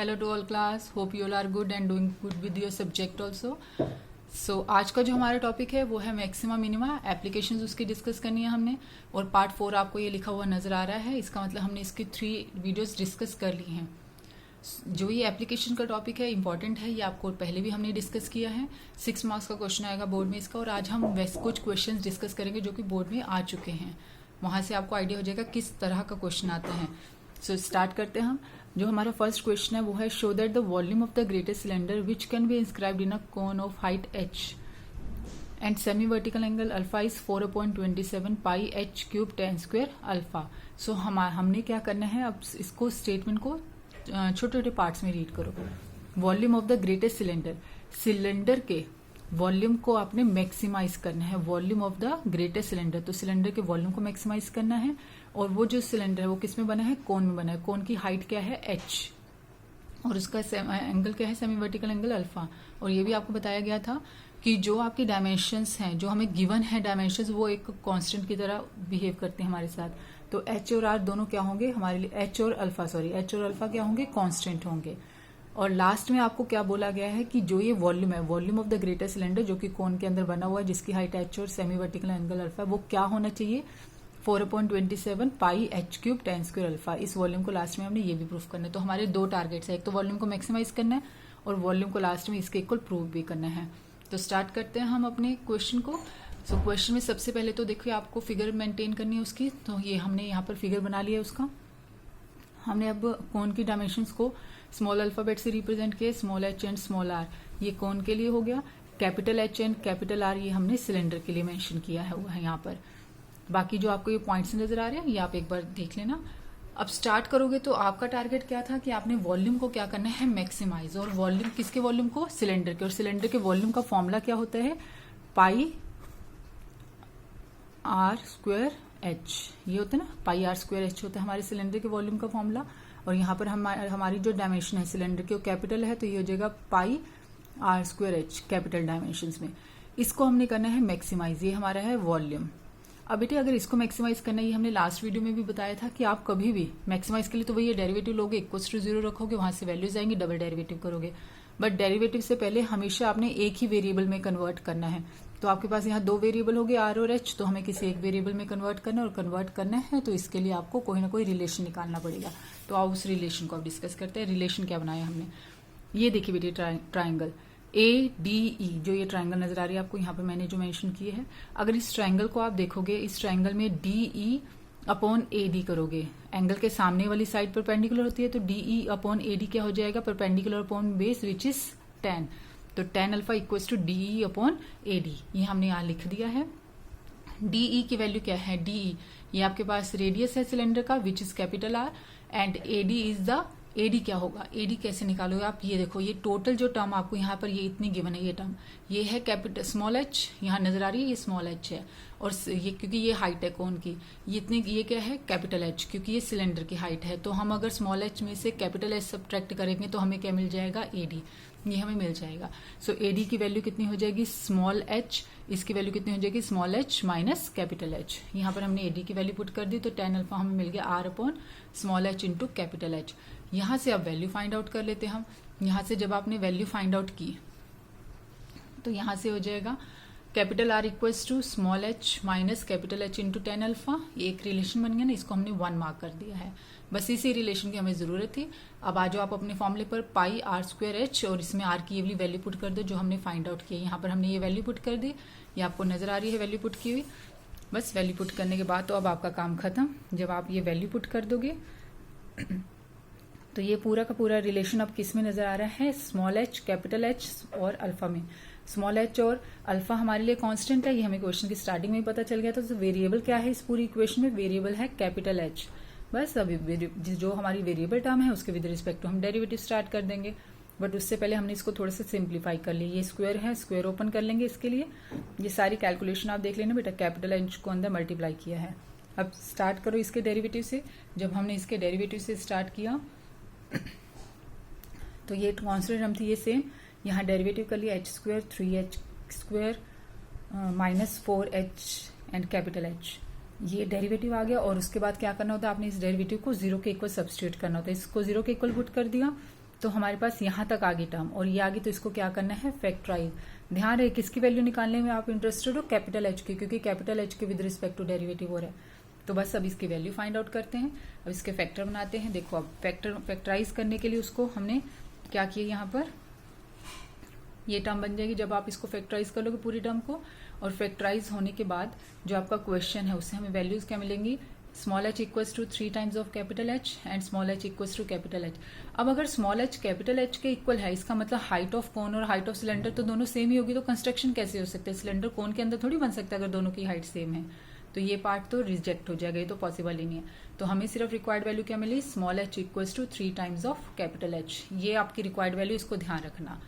Hello to all class. Hope you all are good and doing good with your subject also. So आज का जो हमारा topic है वो है मैक्सिमा मिनिमा एप्लीकेशंस उसकी डिस्कस करनी है हमने, और पार्ट 4 आपको ये लिखा हुआ नजर आ रहा है। इसका मतलब हमने इसकी 3 वीडियोस डिस्कस कर ली हैं। जो ये एप्लीकेशन का टॉपिक है इंपॉर्टेंट है, ये आपको पहले भी हमने डिस्कस किया है। 6 मार्क्स का क्वेश्चन आएगा बोर्ड में इसका, और आज हम वैसे कुछ क्वेश्चन डिस्कस करेंगे जो कि बोर्ड में आ चुके हैं। वहां से आपको आइडिया हो जाएगा किस तरह का क्वेश्चन आते हैं। सो स्टार्ट करते हैं हम। जो हमारा फर्स्ट क्वेश्चन है वो है show that the volume of the greatest cylinder which can be inscribed in a cone of height h and semi vertical angle alpha is 4/27 pi h cube tan square alpha. So हमने क्या करना है, अब इसको statement को छोटे छोटे parts में रीड करो। Volume of the greatest cylinder, cylinder के वॉल्यूम को आपने मैक्सिमाइज करना है। Volume of the greatest cylinder, तो सिलेंडर के वॉल्यूम को मैक्सिमाइज करना है। और वो जो सिलेंडर है वो किस में बना है, कोन में बना है। कोन की हाइट क्या है h, और उसका एंगल क्या है, सेमी वर्टिकल एंगल अल्फा। और ये भी आपको बताया गया था कि जो आपकी डायमेंशंस हैं, जो हमें गिवन है डायमेंशंस, वो एक कांस्टेंट की तरह बिहेव करते हैं हमारे साथ। तो h और r दोनों क्या होंगे हमारे लिए, h और अल्फा क्या होंगे, कांस्टेंट होंगे। और लास्ट में आपको क्या बोला गया है कि जो ये वॉल्यूम है, volume of the greatest cylinder जो कि कोन के अंदर बना हुआ है, जिसकी हाइट h और सेमी वर्टिकल एंगल अल्फा, वो क्या होना चाहिए, 4/27 pi h cube tan square alpha. इस वॉल्यूम को लास्ट में हमने ये भी प्रूफ करना है। तो हमारे 2 टारगेट्स है, एक तो वॉल्यूम को मैक्सिमाइज करना है और वॉल्यूम को लास्ट में इसके इक्वल प्रूफ भी करना है। तो स्टार्ट करते हैं हम अपने क्वेश्चन को। सो क्वेश्चन में सबसे पहले तो देखिए आपको फिगर मेंटेन करनी है उसकी। तो ये हमने यहाँ पर फिगर बना लिया उसका। हमने अब कोन की डायमेंशंस को स्मॉल अल्फाबेट से रिप्रेजेंट किया, small h and small r। ये कोन के लिए हो गया। Capital H and capital R ये हमने सिलेंडर के लिए मेंशन किया है हुआ है यहाँ पर। बाकी जो आपको ये पॉइंट्स नजर आ रहे हैं ये आप एक बार देख लेना। अब स्टार्ट करोगे तो आपका टारगेट क्या था कि आपने वॉल्यूम को क्या करना है, मैक्सिमाइज। और वॉल्यूम किसके वॉल्यूम को, सिलेंडर के। और सिलेंडर के वॉल्यूम का फॉर्मूला क्या होता है, पाई r स्क्वायर h। ये होता है ना, पाई r स्क्वायर h होता है हमारे सिलेंडर के वॉल्यूम का फॉर्मूला। और यहाँ पर हमारी जो डायमेंशन है सिलेंडर की वो कैपिटल है, तो ये हो जाएगा पाई r square h capital dimension में। इसको हमने करना है मैक्सिमाइज, ये हमारा है वॉल्यूम। अब बेटे अगर इसको मैक्सिमाइज करना है, ये हमने लास्ट वीडियो में भी बताया था कि आप कभी भी मैक्सिमाइज के लिए तो वही डेरिवेटिव लोगे, इक्वल्स टू 0 रखोगे, वहां से वैल्यूज आएंगी, डबल डेरिवेटिव करोगे। बट डेरिवेटिव से पहले हमेशा आपने एक ही वेरिएबल में कन्वर्ट करना है। तो आपके पास यहाँ 2 वेरिएबल हो गए r और h, तो हमें किसी एक वेरिएबल में कन्वर्ट करना है। और कन्वर्ट करना है तो इसके लिए आपको कोई ना कोई रिलेशन निकालना पड़ेगा। तो आओ उस रिलेशन को आप डिस्कस करते हैं। रिलेशन क्या बनाया हमने, ये देखिए बेटे, ट्राइंगल ADE, जो ये ट्राइंगल नजर आ रही है आपको यहाँ पर मैंने जो मेंशन किए हैं। अगर इस ट्राइंगल को आप देखोगे, इस ट्राइंगल में DE अपॉन AD करोगे, एंगल के सामने वाली साइड परपेंडिकुलर होती है, तो DE अपॉन AD क्या हो जाएगा, perpendicular upon base which is tan। तो tan alpha equals to DE upon AD, ये हमने यहाँ लिख दिया है। DE की वैल्यू क्या है, DE ये आपके पास रेडियस है सिलेंडर का which is capital R, and AD is the, AD क्या होगा, AD कैसे निकालोगे आप, ये देखो, ये टोटल जो टर्म आपको यहाँ पर ये इतनी गिवन है, ये टर्म ये है कैपिटल स्मॉल h, यहाँ नजर आ रही है, ये स्मॉल h है। और ये क्योंकि ये हाइट है कोन की, ये इतनी, ये क्या है कैपिटल H, क्योंकि ये सिलेंडर की हाइट है। तो हम अगर स्मॉल h में से कैपिटल H सब्ट्रैक्ट करेंगे तो हमें क्या मिल जाएगा, AD, ये हमें मिल जाएगा। सो AD की वैल्यू कितनी हो जाएगी, स्मॉल h, इसकी वैल्यू कितनी हो जाएगी, small h minus capital H। यहाँ पर हमने AD की वैल्यू पुट कर दी, तो tan अल्फा हमें मिल गया R upon small h into capital H। यहाँ से अब वैल्यू फाइंड आउट कर लेते हैं हम। यहाँ से जब आपने वैल्यू फाइंड आउट की तो यहाँ से हो जाएगा capital R equals to small h minus capital H into tan alpha. ये एक रिलेशन बन गया ना, इसको हमने 1 मार्क कर दिया है। बस इसी रिलेशन की हमें जरूरत थी। अब आ जाओ आप अपने फॉर्मूले पर, पाई r स्क्वायर h, और इसमें r की ये वाली वैल्यू पुट कर दो जो हमने फाइंड आउट की है। यहाँ पर हमने ये वैल्यू पुट कर दी, ये आपको नजर आ रही है वैल्यू पुट की हुई। बस वैल्यू पुट करने के बाद तो अब आपका काम खत्म। जब आप ये वैल्यू पुट कर दोगे तो ये पूरा का पूरा रिलेशन अब किस में नजर आ रहा है, स्मॉल h कैपिटल H और अल्फा में। स्मॉल h और अल्फा हमारे लिए कांस्टेंट है, ये हमें क्वेश्चन की स्टार्टिंग में ही पता चल गया था। तो वेरिएबल क्या है इस पूरी इक्वेशन में, वेरिएबल है कैपिटल H। बस अभी जो हमारी वेरिएबल टर्म है उसके विद रिस्पेक्ट टू हम डेरिवेटिव स्टार्ट कर देंगे। बट उससे पहले हमने इसको थोड़ा सा सिंप्लीफाई कर लिया। ये स्क्वायर है, स्क्वायर ओपन कर लेंगे इसके लिए। ये सारी कैलकुलेशन आप देख लेना बेटा, कैपिटल H को अंदर मल्टीप्लाई किया है। अब स्टार्ट करो इसके डेरिवेटिव से। जब हमने इसके डेरिवेटिव से स्टार्ट किया तो ये कांस्टेंट टर्म थी, ये सेम, यहाँ डेरिवेटिव कर लिया, h square 3h square minus 4h and capital H, ये डेरिवेटिव आ गया। और उसके बाद क्या करना होता है, आपने इस डेरिवेटिव को 0 के इक्वल सब्स्टिट्यूट करना होता है। इसको 0 के इक्वल पुट कर दिया तो हमारे पास यहाँ तक आगे टर्म और ये आगे, तो इसको क्या करना है, फैक्टराइज। ध्यान रहे किसकी वैल्यू निकालने में आप इंटरेस्टेड हो, कैपिटल एच की, क्योंकि कैपिटल एच के विद रिस्पेक्ट टू डेरिवेटिव हो रहा है। तो बस अब इसकी वैल्यू फाइंड आउट करते हैं, अब इसके फैक्टर बनाते हैं। देखो अब फैक्टराइज करने के लिए उसको हमने क्या किया, यहाँ पर ये टर्म बन जाएगी जब आप इसको फैक्टराइज कर लोगे पूरी टर्म को। और फैक्टराइज होने के बाद जो आपका क्वेश्चन है उससे हमें वैल्यूज क्या मिलेंगी, small H equals to 3 times of capital H and small H equals to capital H. अब अगर स्मॉल एच कैपिटल एच के इक्वल है, इसका मतलब हाइट ऑफ कोन और हाइट ऑफ सिलेंडर तो दोनों सेम ही होगी, तो कंस्ट्रक्शन कैसे हो सकता है, सिलेंडर कोन के अंदर थोड़ी बन सकता है अगर दोनों की हाइट सेम है। तो ये पार्ट तो रिजेक्ट हो जाएगा, ये तो पॉसिबल ही नहीं है। तो हमें सिर्फ रिक्वायर्ड वैल्यू क्या मिली, small H equals to 3 times of capital h. ये आपकी रिक्वायर्ड वैल्यू, इसको ध्यान रखना।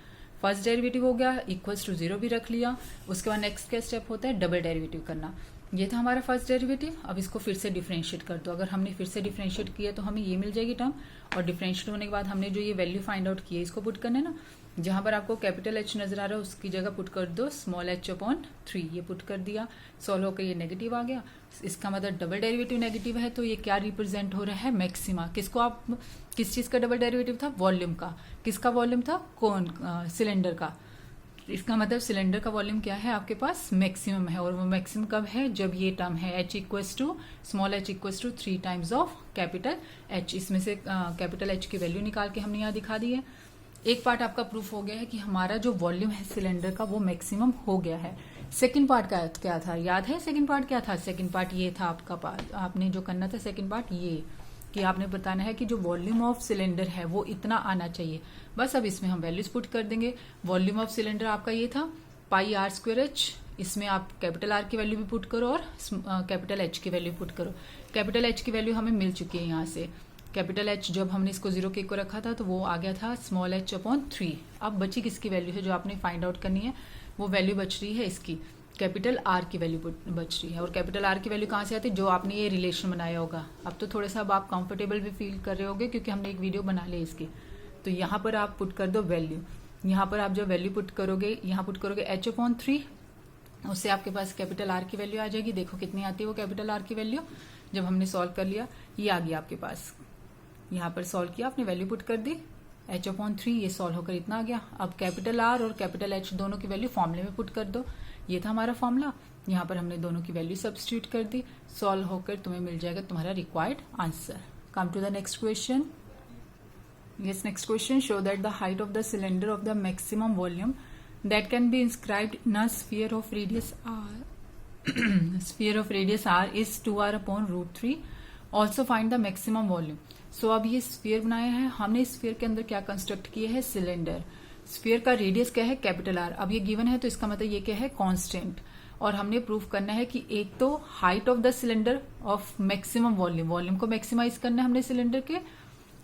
फर्स्ट डेरिवेटिव हो गया, इक्वल्स टू 0 भी रख लिया। उसके बाद नेक्स्ट क्या स्टेप होता है, डबल डेरिवेटिव करना। ये था हमारा फर्स्ट डेरिवेटिव। अब इसको फिर से डिफरेंशिएट कर दो। अगर हमने फिर से डिफरेंशिएट किया तो हमें ये मिल जाएगी टर्म, और डिफरेंशिएट होने के बाद हमने जो ये वैल्यू फाइंड आउट की है इसको पुट करना है ना। जहां पर आपको कैपिटल एच नजर आ रहा है उसकी जगह पुट कर दो स्मॉल एच अपॉन 3, ये पुट कर दिया। सॉल्व होकर ये नेगेटिव आ गया, इसका मतलब डबल डेरिवेटिव नेगेटिव है, तो ये क्या रिप्रेजेंट हो रहा है, मैक्सिमा। किसको आप, किस चीज का डबल डेरिवेटिव था, वॉल्यूम का। किसका वॉल्यूम था, कौन, सिलेंडर का। इसका मतलब सिलेंडर का वॉल्यूम क्या है आपके पास, मैक्सिमम है। और वो मैक्सिमम कब है, जब ये टर्म है H equals to small H equals to 3 times of capital H. इसमें से कैपिटल एच की वैल्यू निकाल के हमने यहाँ दिखा दी है। एक पार्ट आपका प्रूफ हो गया है कि हमारा जो वॉल्यूम है सिलेंडर का वो मैक्सिमम हो गया है। सेकंड पार्ट का क्या था, याद है सेकंड पार्ट क्या था, सेकंड पार्ट ये था आपका पार्ट, आपने जो करना था सेकंड पार्ट ये, कि आपने बताना है कि जो वॉल्यूम ऑफ सिलेंडर है वो इतना आना चाहिए। बस अब इसमें हम वैल्यूज पुट कर देंगे। वॉल्यूम ऑफ सिलेंडर आपका ये था पाई आर स्क्वायर एच, इसमें आप कैपिटल आर की वैल्यू भी पुट करो और कैपिटल एच की वैल्यू पुट करो। कैपिटल एच की वैल्यू हमें मिल चुकी है यहाँ से। कैपिटल एच जब हमने इसको 0 के को रखा था तो वो आ गया था स्मॉल एच अपॉन 3। अब बची किसकी वैल्यू है जो आपने फाइंड आउट करनी है, वो वैल्यू बच रही है इसकी, कैपिटल आर की वैल्यू बच रही है। और कैपिटल आर की वैल्यू कहाँ से आती है, जो आपने ये रिलेशन बनाया होगा। अब तो थोड़ा सा अब आप कंफर्टेबल भी फील कर रहे होगे क्योंकि हमने एक वीडियो बना ली इसकी। तो यहाँ पर आप पुट कर दो वैल्यू। यहाँ पर आप जो वैल्यू पुट करोगे, यहाँ पुट करोगे एच अपॉन 3, उससे आपके पास कैपिटल आर की वैल्यू आ जाएगी। देखो कितनी आती है वो कैपिटल आर की वैल्यू, जब हमने सॉल्व कर लिया ये आ गया आपके पास। यहाँ पर सॉल्व किया आपने, वैल्यू पुट कर दी एच अपॉन 3, ये सॉल्व होकर इतना आ गया। अब कैपिटल आर और कैपिटल एच दोनों की वैल्यू फॉर्मूले में पुट कर दो। ये था हमारा फॉर्मूला, यहाँ पर हमने दोनों की वैल्यू सब्स्टिट्यूट कर दी। सॉल्व होकर तुम्हें मिल जाएगा तुम्हारा required answer. Come to the next question. Yes, next question. Show that the height of the cylinder of the maximum volume that can be inscribed in a sphere of radius r sphere of radius r is 2r upon root 3. Also find the maximum volume. So अब ये sphere बनाया है हमने। Sphere के अंदर क्या construct किया है, सिलेंडर। स्फीयर का रेडियस क्या है, कैपिटल आर। अब ये गिवन है तो इसका मतलब ये क्या है, कांस्टेंट। और हमने प्रूफ करना है कि एक तो height of the cylinder of maximum volume, volume को मैक्सिमाइज करना है हमने सिलेंडर के,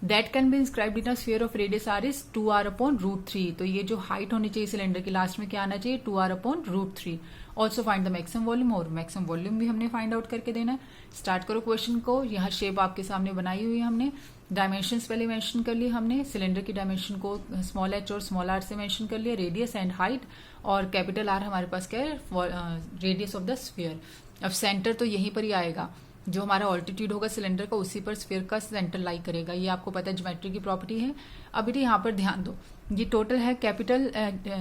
that can be inscribed in a sphere of radius R is 2r upon root 3। तो ये जो हाइट होनी चाहिए सिलेंडर की लास्ट में क्या आना चाहिए, 2r upon root 3। Also find the maximum volume, और मैक्सिमम वॉल्यूम भी हमने फाइंड आउट करके देना है। स्टार्ट करो क्वेश्चन को। यहाँ शेप आपके सामने बनाई हुई है हमने। डायमेंशंस पहले मेंशन कर लिए हमने, सिलेंडर की डायमेंशन को स्मॉल एच और स्मॉल आर से मेंशन कर लिया, रेडियस एंड हाइट। और कैपिटल आर हमारे पास क्या है, रेडियस ऑफ द स्फीयर। अब सेंटर तो यहीं पर ही आएगा, जो हमारा ऑल्टीट्यूड होगा सिलेंडर का उसी पर स्फीयर का सेंटर लाई करेगा। ये आपको पता है ज्योमेट्री की प्रॉपर्टी है। अब बेटे यहाँ पर ध्यान दो, ये टोटल है कैपिटल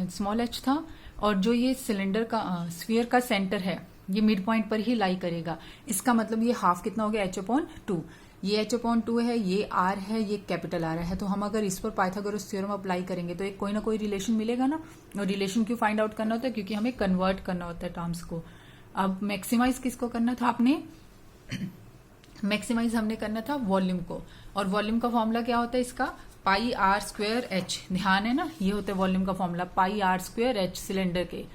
स्मॉल एच था, और जो ये सिलेंडर का स्फीयर का सेंटर है ये मिड पॉइंट पर ही लाई करेगा। इसका मतलब ये हाफ कितना हो गया, एच अपॉन 2। ये एच अपॉन 2 है, ये आर है, ये कैपिटल आर है। तो हम अगर इस पर पाइथागोरस थ्योरम अप्लाई करेंगे तो एक कोई ना कोई रिलेशन मिलेगा ना। और रिलेशन क्यों फाइंड आउट करना होता है, क्योंकि हमें कन्वर्ट करना होता है टर्म्स को। अब मैक्सिमाइज किसको करना था आपने, मैक्सिमाइज हमने करना था वॉल्यूम को। और वॉल्यूम का फॉर्मूला क्या होता है इसका, पाई आर स्क्वायर एच। ध्यान है ना, ये होता है वॉल्यूम का formula, pi R square H cylinder के।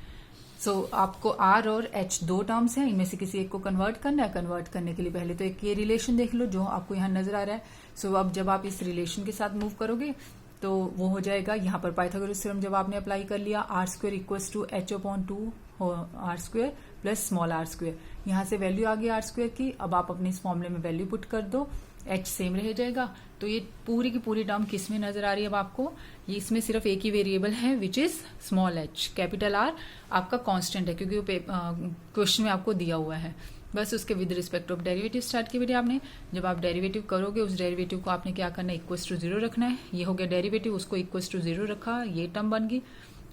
सो आपको आर और एच दो टर्म्स हैं, इनमें से किसी एक को कन्वर्ट करना है। कन्वर्ट करने के लिए पहले तो एक ये रिलेशन देख लो जो आपको यहाँ नजर आ रहा है। सो अब जब आप इस रिलेशन के साथ मूव करोगे तो वो हो जाएगा, यहाँ पर पाइथागोरस थ्योरम जब आपने अप्लाई कर लिया, R square equals to H upon 2 R square plus small R square. यहाँ से वैल्यू आ गई आर स्क्वायर की। अब आप अपने इस फॉर्मूले में वैल्यू पुट कर दो, एच सेम रह जाएगा। तो ये पूरी की पूरी टर्म किस में नजर आ रही है अब आपको, ये इसमें सिर्फ एक ही वेरिएबल है which is small H. Capital R आपका कांस्टेंट है क्योंकि क्वेश्चन में आपको दिया हुआ है। बस उसके with respect of derivative start की बेटे आपने। जब आप डेरिवेटिव करोगे उस डेरिवेटिव को आपने क्या करना है, इक्वल्स टू 0 रखना है। ये हो गया डेरिवेटिव, उसको इक्वल्स टू 0 रखा, ये टर्म बन गई।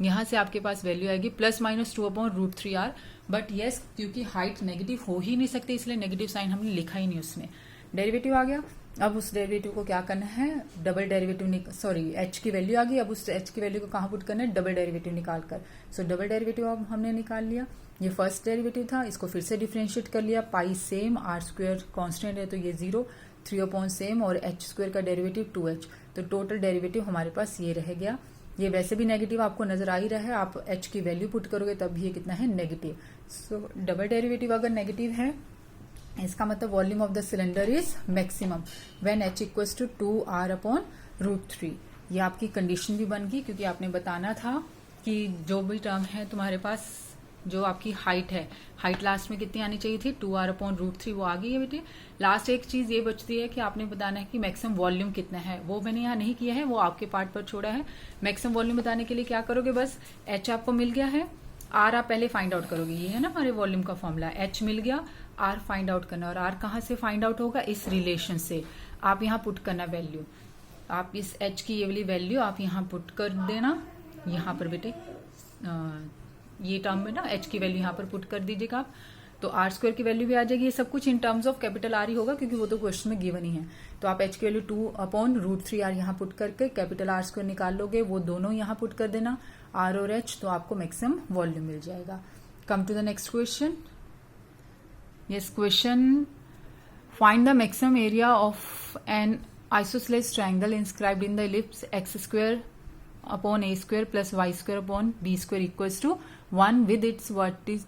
यहाँ से आपके पास वैल्यू आएगी +-2/√3r। बट येस, क्योंकि हाइट नेगेटिव हो ही नहीं सकती इसलिए नेगेटिव साइन हमने लिखा ही नहीं उसमें। डेरिवेटिव आ गया। अब उस डेरिवेटिव को क्या करना है, डबल डेरिवेटिव एच की वैल्यू आ गई। अब उस एच की वैल्यू को कहाँ पुट करना है, डबल डेरिवेटिव निकाल कर। सो डबल डेरिवेटिव अब हमने निकाल लिया। ये फर्स्ट डेरिवेटिव था, इसको फिर से डिफरेंशिएट कर लिया। पाई सेम, r² कांस्टेंट है तो ये 0, 3 सेम और h² का डेरिवेटिव 2h। तो टोटल डेरिवेटिव हमारे पास ये रह गया। ये वैसे भी नेगेटिव आपको नजर आ ही रहा है, आप h की वैल्यू पुट करोगे तब भी ये कितना है, नेगेटिव। सो डबल डेरिवेटिव अगर नेगेटिव है इसका मतलब volume of the cylinder is maximum when h equals to 2r/√3। ये आपकी कंडीशन भी बन गई, क्योंकि आपने बताना था कि जो भी टर्म है तुम्हारे पास, जो आपकी हाइट है, हाइट लास्ट में कितनी आनी चाहिए थी, 2r/√3, वो आ गई है बेटे। लास्ट एक चीज ये बचती है कि आपने बताना है कि मैक्सिमम वॉल्यूम कितना है। वो मैंने यहाँ नहीं किया है, वो आपके पार्ट पर छोड़ा है। मैक्सिमम वॉल्यूम बताने के लिए क्या करोगे, बस h आपको मिल गया है, r आप पहले फाइंड आउट करोगे। ये है ना हमारे वॉल्यूम का फॉर्मूला, h मिल गया, r फाइंड आउट करना। और r कहाँ से फाइंड आउट होगा, इस रिलेशन से। आप यहाँ पुट करना वैल्यू, आप इस h की ये वाली वैल्यू आप यहाँ पुट कर देना। यहाँ पर बेटे ये टर्म में ना h की वैल्यू यहाँ पर पुट कर दीजिएगा आप, तो r² की वैल्यू भी आ जाएगी। ये सब कुछ in terms of capital R ही होगा, क्योंकि वो तो क्वेश्चन में गिवन ही है। तो आप h की वैल्यू 2/√3r यहाँ पुट करके कैपिटल R² निकाल लोगे, वो दोनों यहाँ पुट कर देना, r और h, तो आपको मैक्सिमम वॉल्यूम मिल जाएगा। Come to the next question. Yes, question. Find the maximum area of an isosceles triangle inscribed in the ellipse x² upon a² plus y² upon b² equals to 1 with its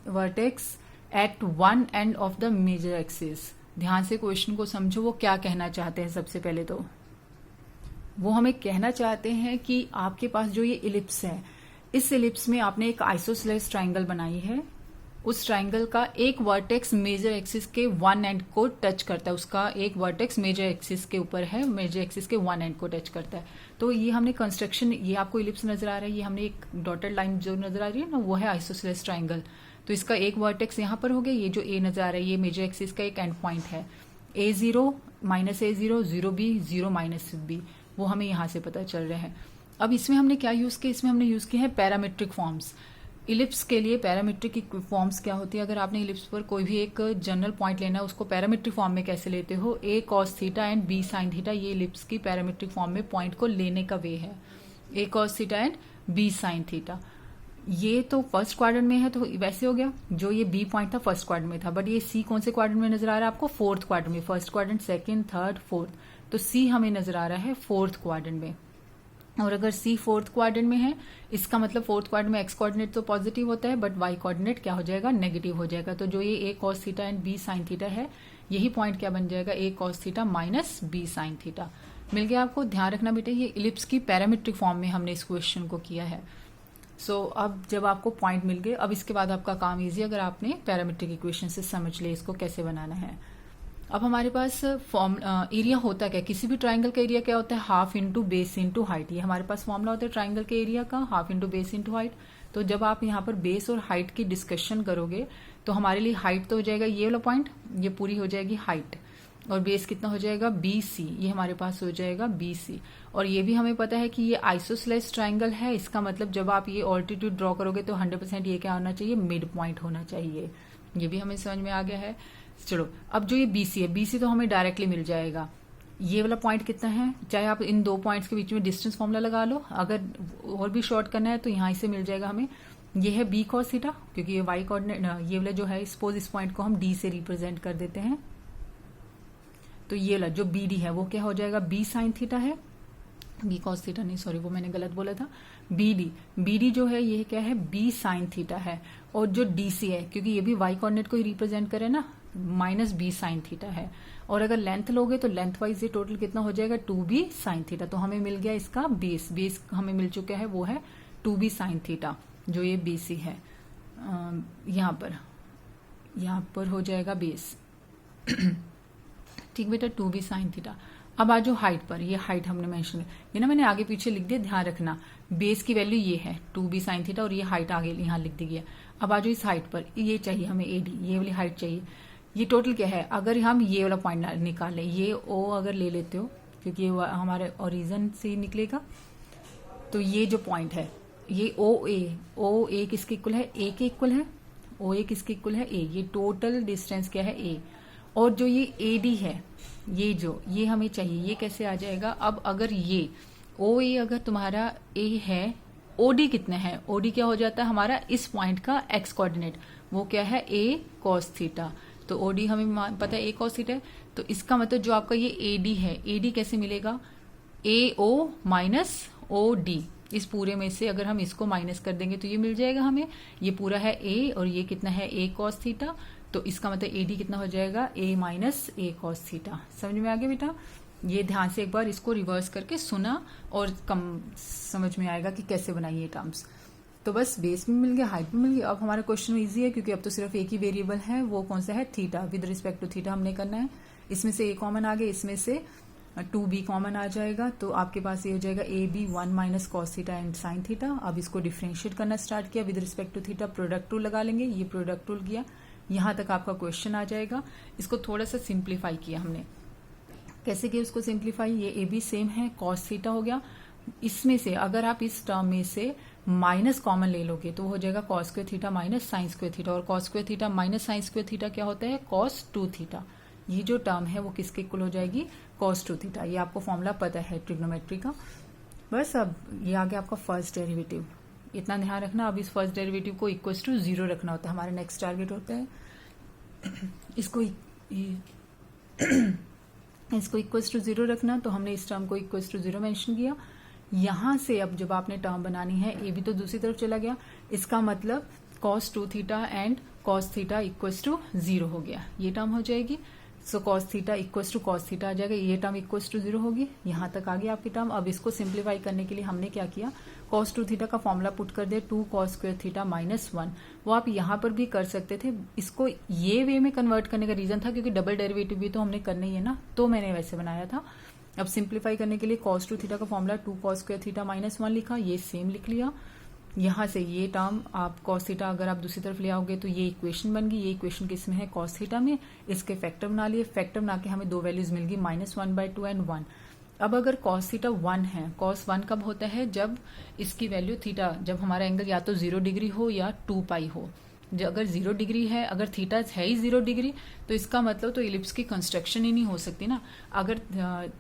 vertex at one end of the major axis. ध्यान से question को समझो, वो क्या कहना चाहते हैं। सबसे पहले तो वो हमें कहना चाहते हैं कि आपके पास जो ये इलिप्स है, इस इलिप्स में आपने एक आइसोसेलेस ट्राइंगल बनाई है। उस ट्राइंगल का एक वर्टेक्स मेजर एक्सिस के वन एंड को टच करता है, उसका एक वर्टेक्स मेजर एक्सिस के ऊपर है, मेजर एक्सिस के वन एंड को टच करता है। तो ये हमने कंस्ट्रक्शन, ये आपको इलिप्स नजर आ रहा है, ये हमने एक डॉटेड लाइन जो नजर आ रही है ना, वो है आइसोसेलेस ट्राइंगल। तो इसका एक वर्टेक्स यहाँ पर हो गया, ये जो ए नजर आ रहा है ये मेजर एक्सिस का एक एंड पॉइंट है, a0 -a0 0b 0 -b, वो हमें यहाँ से पता चल रहा है। अब इसमें हमने क्या यूज किया, इसमें हमने यूज किया है पैरामीट्रिक फॉर्म्स। इलिप्स के लिए पैरामीट्रिक फॉर्म्स क्या होती है, अगर आपने इलिप्स पर कोई भी एक जनरल पॉइंट लेना है, उसको पैरामीट्रिक फॉर्म में कैसे लेते हो, a cos theta and b sin theta, ये इलिप्स की पैरामीट्रिक फॉर्म में पॉइंट को लेने का वे है, a cos theta and b sin theta. ये तो फर्स्ट क्वाड्रेंट में है, तो वैसे हो गया। जो ये बी पॉइंट था फर्स्ट क्वाड्रेंट में था, बट ये सी कौन से क्वाड्रेंट में नजर आ रहा है आपको, फोर्थ क्वाड्रेंट में। First quadrant, second, third, fourth, तो सी हमें नजर आ रहा है फोर्थ क्वाड्रेंट में। और अगर सी फोर्थ क्वाड्रेंट में है, इसका मतलब फोर्थ क्वाड्रेंट में एक्स कोऑर्डिनेट तो पॉजिटिव होता है, बट वाई कोऑर्डिनेट क्या हो जाएगा, नेगेटिव हो जाएगा। तो जो ये a cos theta and b sine theta है, यही पॉइंट क्या बन जाएगा, a cos theta minus b sine theta. मिल गया आपको। ध्यान रखना बेटे, ये इलिप्स की पैरामीट्रिक फॉर्म में हमने इस क्वेश्चन को किया है। सो अब जब आपको पॉइंट मिल गए, अब इसके बाद आपका काम इजी, अगर आपने पैरामीट्रिक इक्वेशन से समझ ले इसको कैसे बनाना है। अब हमारे पास फॉर्म एरिया होता क्या, किसी भी ट्राइंगल का एरिया क्या होता है, half into base into height. ये हमारे पास फॉर्मूला होता है ट्राइंगल के एरिया का, half into base into height. तो जब आप यहाँ पर बेस और हाइट की डिस्कशन करोगे तो हमारे लिए हाइट तो हो जाएगा ये वाला पॉइंट, ये पूरी हो जाएगी हाइट, और बेस कितना हो जाएगा, BC, ये हमारे पास हो जाएगा BC। और ये भी हमें पता है कि ये आइसोसेलेस ट्राइंगल है, इसका मतलब जब आप ये ऑल्टीट्यूड ड्रॉ करोगे तो 100% ये क्या होना चाहिए, मिड पॉइंट होना चाहिए। ये भी हमें समझ में आ गया है। चलो, अब जो ये BC है, BC तो हमें डायरेक्टली मिल जाएगा। ये वाला पॉइंट कितना है, चाहे आप इन दो पॉइंट्स के बीच में डिस्टेंस फॉर्मूला लगा लो, अगर और भी शॉर्ट करना है तो यहाँ से मिल जाएगा हमें। ये है B cos थीटा, क्योंकि ये वाई कोऑर्डिनेट, ये वाला जो है सपोज इस पॉइंट को हम D से रिप्रेजेंट कर देते हैं, तो ये वाला जो BD है वो क्या हो जाएगा, B sin थीटा है, B cos थीटा नहीं, सॉरी वो मैंने गलत बोला था। BD जो है ये क्या है, B sin थीटा है। और जो DC है, क्योंकि ये भी वाई कोऑर्डिनेट को ही रिप्रेजेंट करे ना, माइनस B sin थीटा है। और अगर लेंथ लोगे तो लेंथ वाइज ये टोटल कितना हो जाएगा, 2B sin थीटा। तो हमें मिल गया इसका बेस हमें मिल चुका है, वो है 2B sin थीटा, जो ये BC है। यहाँ पर हो जाएगा बेस ठीक बेटा, 2B sin थीटा। अब आ जाओ हाइट पर, ये हाइट हमने मेंशन किया, ये ना मैंने आगे पीछे लिख दिया, ध्यान रखना। बेस की वैल्यू ये है 2B sin थीटा, और ये हाइट आगे यहाँ लिख दी गई है। अब आ जाओ इस हाइट पर, ये चाहिए हमें AD, ये वाली हाइट चाहिए। ये टोटल क्या है, अगर हम ये वाला पॉइंट निकाल लें, ये ओ अगर ले लेते हो क्योंकि ये हमारे ओरिजिन से ही निकलेगा, तो ये जो पॉइंट है ये ओ ए किसके इक्वल है, ए के इक्वल है, ओ ए किसके इक्वल है, ए। ये टोटल डिस्टेंस क्या है, ए। और जो ये ए डी है, ये हमें चाहिए, ये कैसे आ जाएगा। अब अगर ये ओ ए अगर तुम्हारा ए है, ओ डी कितना है, ओ डी क्या हो जाता है हमारा इस पॉइंट का एक्स कोऑर्डिनेट, वो क्या है ए कॉस थीटा। तो ओ डी हमें पता है ए कॉस थीटा है, तो इसका मतलब जो आपका ये ए डी है, ए डी कैसे मिलेगा, ए ओ माइनस ओ डी। इस पूरे में से अगर हम इसको माइनस कर देंगे तो ये मिल जाएगा हमें, ये पूरा है ए और ये कितना है ए कॉस थीटा, तो इसका मतलब ए डी कितना हो जाएगा, ए माइनस ए कॉस थीटा। समझ में आ गया बेटा। ये ध्यान से एक बार इसको रिवर्स करके सुना और कम समझ में आएगा कि कैसे बनाई ये टर्म्स। तो बस बेस में मिल गया, हाइट भी मिल गया। अब हमारा क्वेश्चन इजी है क्योंकि अब तो सिर्फ एक ही वेरिएबल है, वो कौन सा है, theta. With respect to theta हमने करना है। इसमें से ए कॉमन आ गया, इसमें से 2b कॉमन आ जाएगा, तो आपके पास ये हो जाएगा A B 1 minus cos theta and sine theta. अब इसको डिफ्रेंशिएट करना स्टार्ट किया with respect to theta, product rule लगा लेंगे, ये प्रोडक्ट रूल किया, यहां तक आपका क्वेश्चन आ जाएगा। इसको थोड़ा सा सिंप्लीफाई किया हमने, कैसे किया उसको सिंप्लीफाई, ये ए बी सेम है, कॉस थीटा हो गया। इसमें से अगर आप इस टर्म में से माइनस कॉमन ले लोगे तो हो जाएगा cos square theta minus sine square theta, और cos square theta minus sine square theta क्या होता है, कॉस 2 थीटा। ये जो टर्म है वो किसके इक्वल हो जाएगी, कॉस 2 थीटा। ये आपको फॉर्मूला पता है ट्रिग्नोमेट्री का। बस अब ये आ गया आपका फर्स्ट डेरिवेटिव, इतना ध्यान रखना। अब इस फर्स्ट डेरिवेटिव को इक्वल टू 0 रखना होता है, हमारा नेक्स्ट टारगेट होता है इसको इक्वल्स टू 0 रखना। तो हमने इस टर्म को इक्वल्स टू 0 मेंशन किया। यहां से अब जब आपने टर्म बनानी है, ए भी तो दूसरी तरफ चला गया, इसका मतलब cos 2 theta and cos theta equals to 0 हो गया, ये टर्म हो जाएगी। So cos theta equals to cos theta आ जाएगा, ये टर्म इक्वल्स टू 0 होगी। यहां तक आ गया आपकी टर्म। अब इसको सिंप्लीफाई करने के लिए हमने क्या किया, cos 2 थीटा का फॉर्मूला पुट कर दिया 2 cos स्क्वायर थीटा माइनस 1। वो आप यहां पर भी कर सकते थे। इसको ये वे में कन्वर्ट करने का रीजन था क्योंकि डबल डेरिवेटिव भी तो हमने करना ही है ना, तो मैंने वैसे बनाया था। अब सिंप्लीफाई करने के लिए cos 2 थीटा का formula 2 cos square theta minus 1 लिखा, ये सेम लिख लिया। यहां से ये टर्म आप cos थीटा अगर आप दूसरी तरफ ले आओगे तो ये इक्वेशन बन गई। ये इक्वेशन किसमें है, cos थीटा में। इसके फैक्टर बना लिए, फैक्टर बना के हमें दो वैल्यूज मिल गई, -1/2 एंड 1। अब अगर cos थीटा 1 है, cos 1 कब होता है, जब इसकी वैल्यू थीटा, जब हमारा एंगल या तो 0 डिग्री हो या 2 पाई हो। अगर 0 डिग्री है, अगर थीटा है ही 0 डिग्री, तो इसका मतलब तो इलिप्स की कंस्ट्रक्शन ही नहीं हो सकती ना। अगर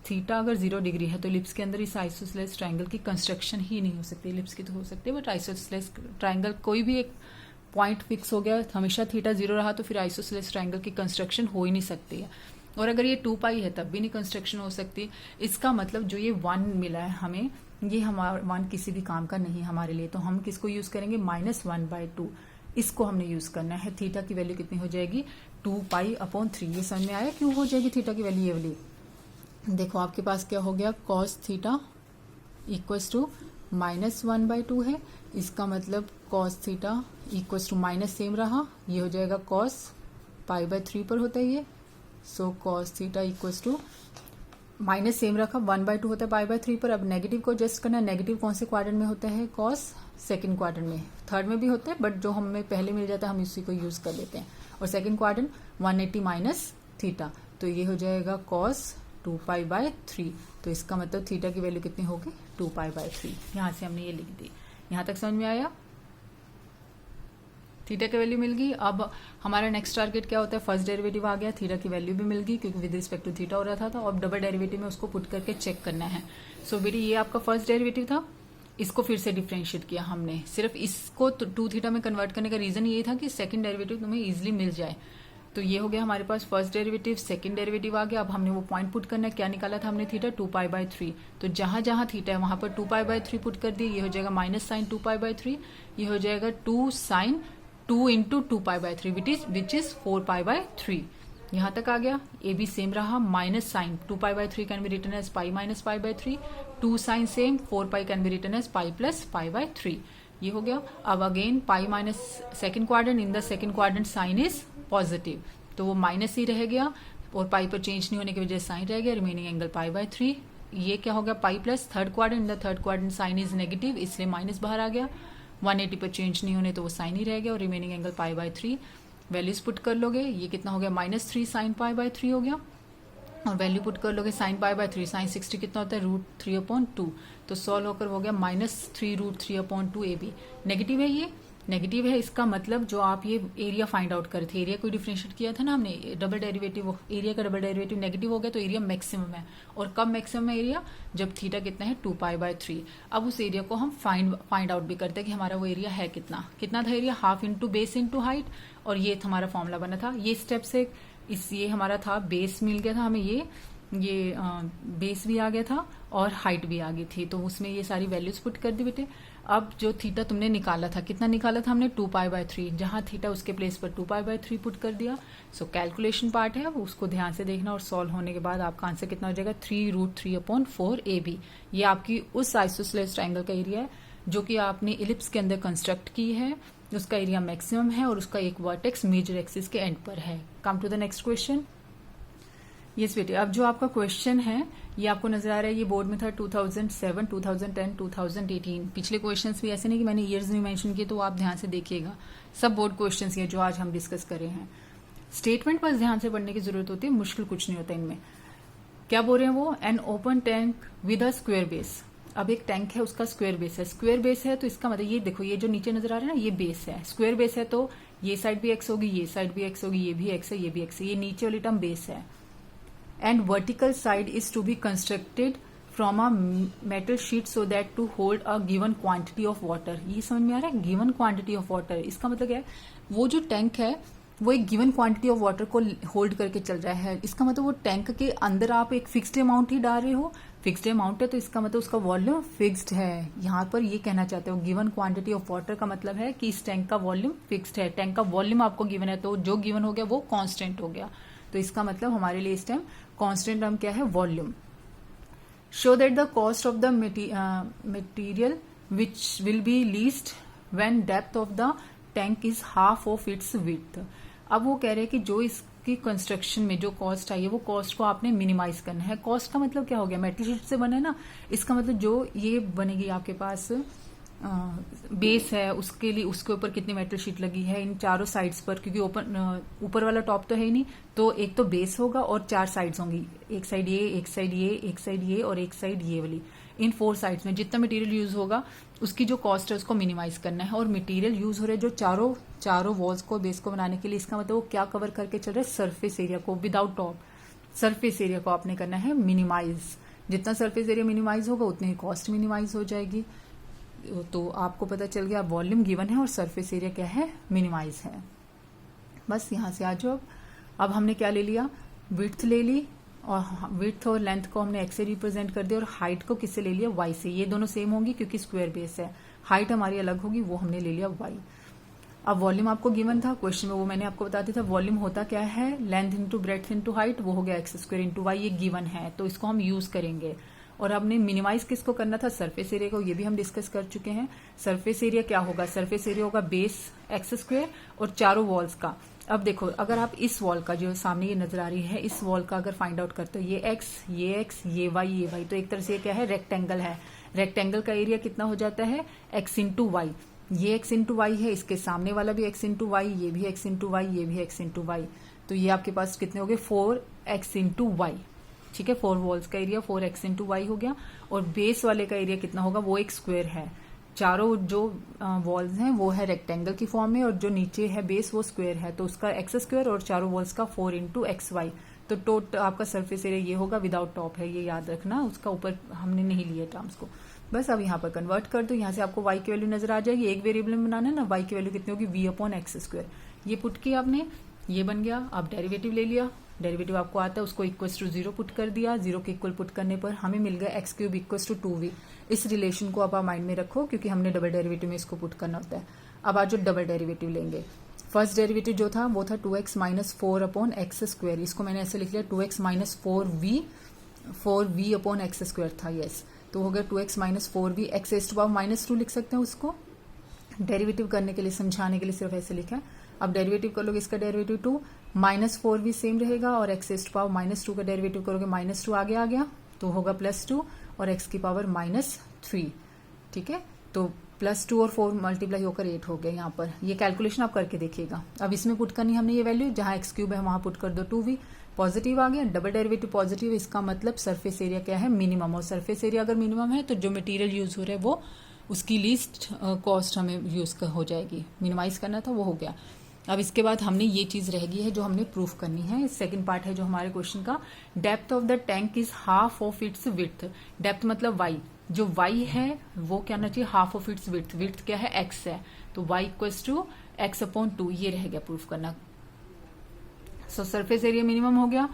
थीटा अगर 0 डिग्री है तो इलिप्स के अंदर इस आइसोसेलेस ट्रायंगल की कंस्ट्रक्शन ही नहीं हो सकती। इलिप्स की तो हो सकती है बट आइसोसेलेस ट्रायंगल कोई भी एक पॉइंट फिक्स हो गया, हमेशा थीटा 0 रहा, तो फिर आइसोसेलेस ट्रायंगल की कंस्ट्रक्शन हो ही नहीं सकती है। और अगर ये 2 पाई है तब भी नहीं कंस्ट्रक्शन हो सकती। इसका मतलब जो ये 1 मिला है हमें, ये हमारा 1 किसी भी काम का नहीं हमारे लिए, तो हम किसको यूज करेंगे, -1/2। इसको हमने यूज करना है। थीटा की वैल्यू कितनी हो जाएगी, 2 पाई/3। ये समझ में आया क्यों हो जाएगी थीटा की वैल्यू ये वाली। देखो आपके पास क्या हो गया, cos थीटा इक्वल्स टू -1/2 है। इसका मतलब cos theta equals to minus same रहा, ये हो जाएगा cos π/3 पर होता है ये। So cos theta equals to minus same रखा, 1/2 होता है π/3 पर। अब नेगेटिव को एडजस्ट करना, नेगेटिव कौन से क्वाड्रेंट में होता है, cos सेकंड क्वाड्रेंट में। थर्ड में भी होता है बट जो हमें पहले मिल जाता है हम इसी को यूज कर लेते हैं। और सेकंड क्वाड्रेंट 180 माइनस थीटा, तो ये हो जाएगा cos 2 π/3। तो इसका मतलब थीटा की वैल्यू कितनी होगी, 2 π/3। यहां से हमने ये लिख दी। यहां तक समझ में आया, थीटा की वैल्यू मिल गई। अब हमारा नेक्स्ट टारगेट क्या होता है, फर्स्ट डेरिवेटिव आ गया, थीटा की वैल्यू भी मिल गई क्योंकि विद रिस्पेक्ट टू थीटा हो रहा था। तो अब डबल डेरिवेटिव में उसको पुट करके चेक करना है। सो बेटी ये आपका फर्स्ट डेरिवेटिव था, इसको फिर से डिफरेंशिएट किया हमने। सिर्फ इसको 2 थीटा में कन्वर्ट करने का रीजन ये था कि सेकंड डेरिवेटिव तुम्हें इजिली मिल जाए। तो ये हो गया हमारे पास फर्स्ट डेरिवेटिव, सेकंड डेरिवेटिव आ गया। अब हमने वो पॉइंट पुट करना है, क्या निकाला था हमने थीटा, 2 π/3। तो जहां जहां थीटा है वहां पर 2 π/3 पुट कर दिए, ये हो जाएगा माइनस साइन 2 π/3, ये हो जाएगा 2 साइन 2 इंटू 2 π/3 विच इज 4 π/3। यहां तक आ गया। ए बी सेम रहा, minus sine 2 π/3 can be written as pi minus π/3, 2 sine same 4 pi can be written as pi plus π/3। ये हो गया। अब again pi minus second quadrant, in the second quadrant sine is positive, तो वो minus ही रह गया और पाई पर चेंज नहीं होने की वजह से साइन रह गया, रिमेनिंग एंगल π/3। ये क्या हो गया, pi plus third quadrant, in the third quadrant sine is negative, इसलिए माइनस बाहर आ गया। 180 पर चेंज नहीं होने तो वो साइन ही रह गया और रिमेनिंग एंगल π/3। वैल्यूज पुट कर लोगे, ये कितना हो गया -3 sin पाई बाय 3 हो गया, और वैल्यू पुट कर लोगे sin पाई बाय 3, sin 60 कितना होता है √3/2, तो सॉल्व होकर हो गया -3√3/2 AB। नेगेटिव है, ये नेगेटिव है, इसका मतलब जो आप ये एरिया फाइंड आउट करे थे, एरिया को डिफरेंशिएट किया था ना हमने, डबल डेरिवेटिव, एरिया का डबल डेरिवेटिव नेगेटिव हो गया तो एरिया मैक्सिमम है। और कब मैक्सिमम है एरिया? जब थीटा कितना है 2π/3। अब उस एरिया को हम फाइंड आउट भी करते हैं कि हमारा वो एरिया है कितना था area, half into base into height, और ये हमारा फॉर्मूला बना था। ये स्टेप से ये हमारा था, बेस मिल गया था हमें, ये बेस भी आ गया था और हाइट भी आ गई थी, तो उसमें ये सारी वैल्यूज पुट कर दी बेटे। अब जो थीटा तुमने निकाला था, कितना निकाला था हमने? 2π/3, जहां थीटा उसके प्लेस पर 2π/3 पुट कर दिया। सो कैलकुलेशन पार्ट है, उसको ध्यान से देखना, और सॉल्व होने के बाद आपका आंसर कितना हो जाएगा 3√3/4 AB। ये आपकी उस आइसोसेलेस ट्रायंगल का एरिया है जो कि आपने इलिप्स के अंदर कंस्ट्रक्ट की है, उसका एरिया मैक्सिमम है और उसका एक वर्टेक्स मेजर एक्सिस के एंड पर है। Come to the next question. Yes बेटे, अब जो आपका क्वेश्चन है ये आपको नजर आ रहा है, ये बोर्ड में था 2007, 2010, 2018। पिछले क्वेश्चंस भी ऐसे नहीं कि मैंने ईयर्स नहीं मेंशन किए, तो आप ध्यान से देखिएगा, सब बोर्ड क्वेश्चंस ये जो आज हम डिस्कस कर रहे हैं। स्टेटमेंट बस ध्यान से पढ़ने की जरूरत होती है, मुश्किल कुछ नहीं होता इनमें। क्या बोल रहे हैं वो? An open tank with a square base. अब एक टैंक है, उसका स्क्वायर बेस है। स्क्वायर बेस है तो इसका मतलब ये देखो, ये जो नीचे नजर आ रहा है ना, ये बेस है। स्क्वायर बेस है तो ये साइड भी एक्स होगी, ये साइड भी एक्स होगी, ये भी एक्स है, ये भी एक्स है, ये नीचे वाली टर्म बेस है। And vertical side is to be constructed from a metal sheet so that to hold a given quantity of water. ये समझ में आ रहा है? गिवन क्वांटिटी ऑफ वाटर, इसका मतलब क्या है? वो जो टैंक है वो एक गिवन क्वांटिटी ऑफ वाटर को होल्ड करके चल रहा है। इसका मतलब वो टैंक के अंदर आप एक फिक्स्ड अमाउंट ही डाल रहे हो, फिक्स्ड अमाउंट है तो इसका मतलब उसका वॉल्यूम फिक्स्ड है। यहाँ पर ये कहना चाहते हो गिवन क्वांटिटी ऑफ वाटर का मतलब है कि इस टैंक का वॉल्यूम फिक्स्ड है। टैंक का वॉल्यूम आपको गिवन है तो जो गिवन हो गया वो कांस्टेंट हो गया, तो इसका मतलब हमारे लिए इस टाइम कांस्टेंट टर्म क्या है? Volume. Show that the cost of the material which will be least when depth of the tank is half of its width. अब वो कह रहे हैं कि जो इसकी कंस्ट्रक्शन में जो कॉस्ट आई है वो कॉस्ट को आपने मिनिमाइज करना है। कॉस्ट का मतलब क्या हो गया? मेटल शीट से बने ना, इसका मतलब जो ये बनेगी आपके पास बेस है, उसके लिए उसके ऊपर कितनी मेटल शीट लगी है इन चारों साइड्स पर, क्योंकि ऊपर वाला टॉप तो है ही नहीं, तो एक तो बेस होगा और 4 साइड्स होंगी, एक साइड ये, एक साइड ये, एक साइड ये और एक साइड ये वाली। इन 4 साइड्स में जितना मटेरियल यूज होगा उसकी जो कॉस्ट है उसको मिनिमाइज करना है। और मटेरियल यूज हो रहा है जो चारों वॉल्स को, बेस को बनाने के लिए, इसका मतलब वो क्या कवर करके चल रहा है? सरफेस एरिया को, विदाउट टॉप। सरफेस एरिया को आपने करना है मिनिमाइज। जितना सरफेस एरिया मिनिमाइज होगा उतनी ही कॉस्ट मिनिमाइज हो जाएगी। तो आपको पता चल गया वॉल्यूम गिवन है और सरफेस एरिया क्या है? मिनिमाइज है। बस यहां से आ जाओ। अब हमने क्या ले लिया? विड्थ ले ली, और विड्थ और लेंथ को हमने एक्स से रिप्रेजेंट कर दिया, और हाइट को किससे ले लिया? वाई से। ये दोनों सेम होंगी क्योंकि स्क्वायर बेस है। हाइट हमारी अलग होगी, वो हमने ले लिया वाई। अब वॉल्यूम आपको गिवन था क्वेश्चन में, वो मैंने आपको बता दिया था। वॉल्यूम होता क्या है? Length into breadth into height, वो हो गया एक्स स्क्वायर इंटू वाई। ये गिवन है तो इसको हम यूज करेंगे। और हमने मिनिमाइज किसको करना था? सरफेस एरिया को। ये भी हम डिस्कस कर चुके हैं। सरफेस एरिया क्या होगा? सरफेस एरिया होगा बेस एक्स स्क्वायर और चारों वॉल्स का। अब देखो, अगर आप इस वॉल का जो सामने ये नजर आ रही है, इस वॉल का अगर फाइंड आउट करते हो, ये एक्स, ये वाई, तो एक तरह से ये क्या है? रेक्टेंगल है। रेक्टेंगल का एरिया कितना हो जाता है? X into Y. ये एक्स इंटू वाई है, इसके सामने वाला भी एक्स इंटू वाई, ये भी एक्स इंटू वाई, ये भी एक्स इंटू वाई। तो ये आपके पास कितने हो गए? 4x into Y. ठीक है, 4 वॉल्स का एरिया 4x इंटू वाई हो गया। और बेस वाले का एरिया कितना होगा? वो एक स्क्वायर है। चारों जो वॉल्स हैं वो है रेक्टेंगल की फॉर्म में, और जो नीचे है बेस वो स्क्वायर है, तो उसका एक्स स्क्वायर और चारों वॉल्स का 4 इंटू एक्स वाई। तो टोटल आपका सरफेस एरिया ये होगा, विदाउट टॉप है, ये याद रखना। उसका ऊपर हमने नहीं लिए टर्म्स को। बस अब यहाँ पर कन्वर्ट कर दो। यहाँ से आपको वाई की वैल्यू नजर आ जाएगी। एक वेरिएबल में बनाना है ना, वाई की वैल्यू कितनी होगी? v/x²। ये पुट किया आपने, ये बन गया। अब डेरिवेटिव ले लिया, डेरिवेटिव आपको आता है, उसको इक्वल टू 0 पुट कर दिया। 0 के इक्वल पुट करने पर हमें मिल गया x³ इक्वल टू 2v। इस रिलेशन को आप माइंड में रखो क्योंकि हमने डबल डेरिवेटिव में इसको पुट करना होता है। अब आज जो डबल डेरिवेटिव लेंगे, फर्स्ट डेरिवेटिव जो था वो था 2x - 4/x²। इसको मैंने ऐसे लिख लिया 2x - 4v/x² था। यस, तो हो गया 2x - 4v। x⁻² लिख सकते हैं उसको। डेरिवेटिव करने के लिए, समझाने के लिए सिर्फ ऐसे लिखा है। अब डेरिवेटिव कर लोगे इसका डेरिवेटिव 2 -4v सेम रहेगा, और x⁻² का डेरिवेटिव करोगे -2 आगे आ गया तो होगा +2 और x⁻³ -3। ठीक है, तो +2 और 4 मल्टीप्लाई होकर 8 हो गया। यहाँ पर ये कैलकुलेशन आप करके देखिएगा। अब इसमें पुट करनी हमने ये वैल्यू, जहाँ x³ है वहां पुट कर दो 2v। पॉजिटिव आ गया, डबल डेरिवेटिव पॉजिटिव, इसका मतलब सरफेस एरिया क्या है, मिनिमम। और सरफेस एरिया अगर मिनिमम है तो जो मटेरियल यूज हो रहा है वो उसकी लीस्ट कॉस्ट हमें यूज हो जाएगी, मिनिमाइज करना था वो हो गया। अब इसके बाद हमने ये चीज रह गई है जो हमने प्रूफ करनी है। सेकंड पार्ट है जो हमारे क्वेश्चन का, depth of the tank is half of its width. Depth मतलब y, जो y है वो क्या होना चाहिए, half of its width. Width क्या है, x है, तो y इक्वल्स टू x/2, ये रह गया प्रूफ करना। सो सरफेस एरिया मिनिमम हो गया,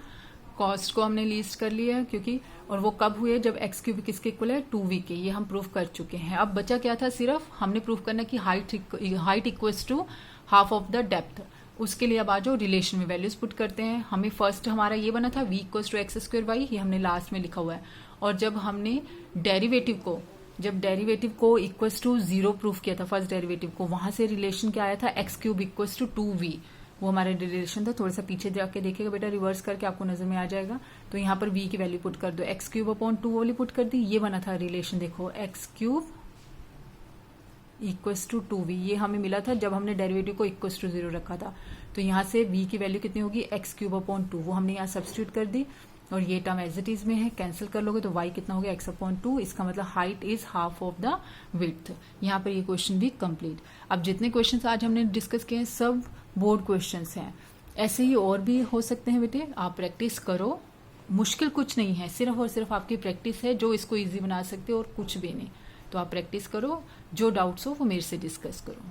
कॉस्ट को हमने लीस्ट कर लिया है क्योंकि, और वो कब हुए, जब x³ किसके इक्वल है, 2v के। ये हम प्रूफ कर चुके हैं। अब बचा क्या था, सिर्फ हमने प्रूफ करना कि height equals to half of the depth. उसके लिए अब आ जाओ रिलेशन में वैल्यूज पुट करते हैं। हमें फर्स्ट हमारा ये बना था v इक्वल्स टू x²y, ये हमने लास्ट में लिखा हुआ है। और जब हमने डेरिवेटिव को इक्वल्स टू 0 प्रूफ किया था, फर्स्ट डेरिवेटिव को, वहां से रिलेशन क्या आया था, x³ इक्वल्स टू 2v, वो हमारा रिलेशन था। थोड़ा सा पीछे जाके देखिएगा बेटा, रिवर्स करके आपको नजर में आ जाएगा। तो यहाँ पर v की वैल्यू पुट कर दो, x³/2 वाली पुट कर दी, ये बना था रिलेशन। देखो x³ इक्वल्स टू 2v, ये हमें मिला था जब हमने डेरिवेटिव को इक्वल्स टू 0 रखा था। तो यहाँ से v की वैल्यू कितनी होगी, x³/2, वो हमने यहाँ सब्स्टिट्यूट कर दी। और ये टर्म एज इट इज में है, कैंसिल कर लोगे तो y कितना हो गया, x/2। इसका मतलब height is half of the width. यहाँ पर ये क्वेश्चन भी कंप्लीट। अब जितने क्वेश्चंस आज हमने डिस्कस किए हैं सब बोर्ड क्वेश्चंस हैं। ऐसे ही और भी हो सकते हैं बेटे, आप प्रैक्टिस करो। मुश्किल कुछ नहीं है, सिर्फ और सिर्फ आपकी प्रैक्टिस है जो इसको इजी बना सकते हो, और कुछ भी नहीं। तो आप प्रैक्टिस करो, जो डाउट्स हो वो मेरे से डिस्कस करो।